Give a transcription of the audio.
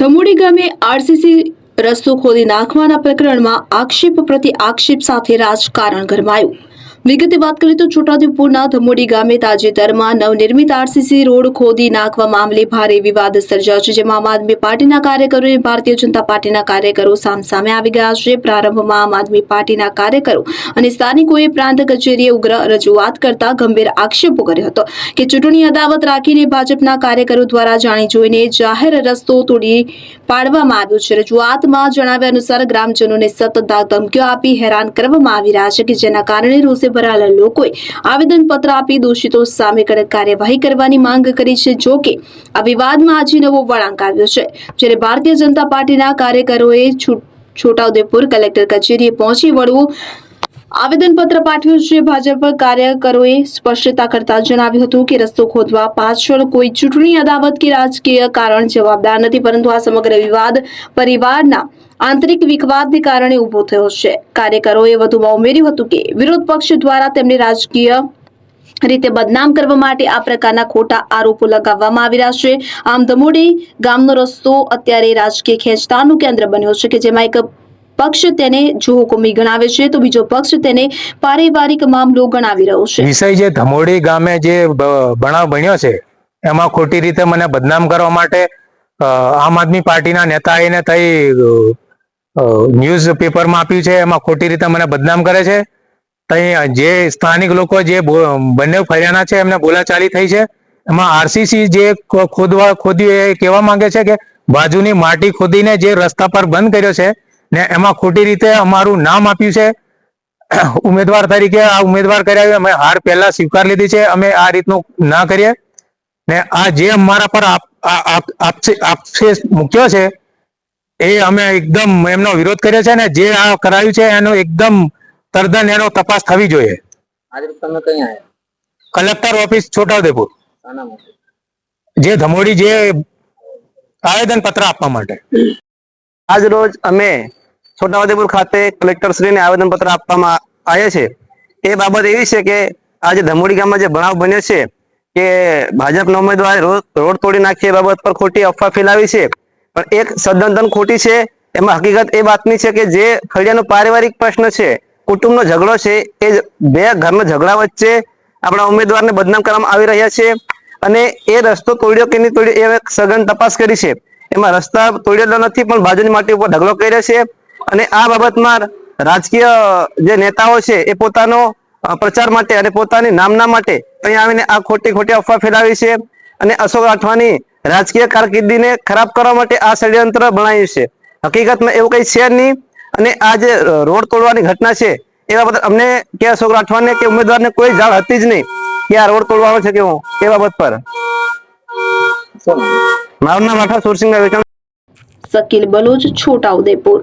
ધમોડી ગામે આરસીસી રસ્તો ખોદી નાખવાના પ્રકરણમાં આક્ષેપ પ્રતિ આક્ષેપ સાથે રાજકારણ ગરમાયું। વિગતે વાત કરીએ તો છોટાઉદેપુરના ધમોડી ગામે તાજેતરમાં નવનિર્મિત આરસીસી રોડ ખોદી નાખવા મામલે ભારે વિવાદ સર્જાયો છે, જેમાં આમ આદમી પાર્ટીના કાર્યકરો અને ભારતીય જનતા પાર્ટીના કાર્યકરો સામસામે આવી ગયા છે। પ્રારંભમાં આમ આદમી પાર્ટીના કાર્યકરો અને સ્થાનિકોએ પ્રાંત કચેરીએ ઉગ્ર રજૂઆત કરતા ગંભીર આક્ષેપો કર્યો હતો કે ચૂંટણી અદાવત રાખીને ભાજપના કાર્યકરો દ્વારા જાણી જોઈને જાહેર રસ્તો તોડી પાડવામાં આવ્યો છે। રજૂઆતમાં જણાવ્યા અનુસાર ગ્રામજનોને સતત ધમકીઓ આપી હેરાન કરવામાં આવી રહ્યા છે, કે જેના કારણે રોષે ભરાયેલા લોકોએ આવેદનપત્ર આપી દોષિતો સામે કડક કાર્યવાહી કરવાની માંગ કરી છે। જો કે આ વિવાદમાં આજે નવો વળાંક આવ્યો છે, જ્યારે ભારતીય જનતા પાર્ટીના કાર્યકરોએ છોટાઉદેપુર કલેક્ટર કચેરીએ પહોંચી વળવું આવેદનપત્ર પાઠવ્યું છે। ભાજપ કાર્યકરોએ સ્પષ્ટતા કરતા જણાવ્યું હતું કે રસ્તો ખોદવા પાછળ કોઈ ચૂંટણી અદાવત કે રાજકીય કારણ જવાબદાર નથી, પરંતુ આ સમગ્ર વિવાદ પરિવારના આંતરિક વિવાદને કારણે ઉભો થયો છે। કાર્યકરોએ વધુમાં ઉમેર્યું હતું કે વિરોધ પક્ષ દ્વારા તેમને રાજકીય રીતે બદનામ કરવા માટે આ પ્રકારના ખોટા આરોપો લગાવવામાં આવી રહ્યા છે। આમ ધમોડી ગામનો રસ્તો અત્યારે રાજકીય ખેંચતાણનું કેન્દ્ર બન્યો છે, કે જેમાં એક પક્ષ તેને જોહુકમી ગણાવે છે તો બીજો પક્ષ તેને પારિવારિક મામલો ગણાવી રહ્યો છે। વિષય જે ધમોડી ગામે જે બનાવ બન્યો છે એમાં ખોટી રીતે મને બદનામ કરવા માટે આમ આદમી પાર્ટીના નેતાએ થઈ ન્યૂઝ પેપરમાં આપ્યું છે, એમાં ખોટી રીતે મને બદનામ કરે છે। ત્યાં જે સ્થાનિક લોકો જે બંને ફરિયાના છે એમને બોલાચાલી થઈ છે। એમાં આરસીસી જે ખોદ્યું એ કહેવા માંગે છે કે બાજુની માટી ખોદીને જે રસ્તા પર બંધ કર્યો છે ને એમાં ખોટી રીતે અમારું નામ આપ્યું છે ઉમેદવાર તરીકે। આ ઉમેદવાર કર્યા અમે હાર પહેલા સ્વીકાર લીધી છે, અમે આ રીતનું ના કરીએ ને આ જે અમારા પર આક્ષેપ મૂક્યો છે એ અમે એકદમ એમનો વિરોધ કર્યો છે, ને જે આ કરાયું છે એનો એકદમ તદ્દન એનો તપાસ થવી જોઈએ। આજે તમે કઈ આયા? કલેક્ટર ઓફિસ છોટાઉદેપુર, જે ધમોડી જે આવેદન પત્ર આપવા માટે। આજ રોજ અમે છોટાઉદેપુર ખાતે કલેક્ટર શ્રીને આવેદન પત્ર આપવામાં આવ્યા છે। એ બાબત એવી છે કે આજે ધમોડી ગામમાં જે બનાવ બન્યો છે કે ભાજપના ઉમેદવારે રોડ તોડી નાખી એ બાબત પર ખોટી અફવા ફેલાવી છે, પણ એક સદંતર ખોટી છે। એમાં હકીકત એ વાતની છે કે જે ફળિયાનો પારિવારિક પ્રશ્ન છે, કુટુંબનો ઝઘડો છે, એ બે ઘરના ઝઘડા વચ્ચે આપણા ઉમેદવારને બદનામ કરવામાં આવી રહ્યા છે, અને એ રસ્તો તોડ્યો કે નહીં તોડ્યો એ સઘન તપાસ કરી છે। એમાં રસ્તા તોડેલો નથી, પણ બાજુની માટી ઉપર ઢગલો કર્યો છે, અને આ બાબતમાં રાજકીય જે નેતાઓ છે એ પોતાનો પ્રચાર માટે અને પોતાની નામના માટે અહીંયા આવીને આ ખોટી અફવા ફેલાવી છે, અને અશોક રાઠવાની રાજકીય કારકિર્દીને ખરાબ કરવા માટે આ ષડયંત્ર બનાવ્યું છે। હકીકતમાં એવું કઈ છે નહીં, અને આ જે રોડ તોડવાની ઘટના છે એ બાબત અમને કે અશોક રાઠવાને કે ઉમેદવારને કોઈ જાણ હતી જ નહીં કે આ રોડ તોડવાનો છે કે એ બાબત પર। મારું નામ રાઠવા સુરસિંહ વેચાણ। શકીલ બલોચ, છોટાઉદેપુર।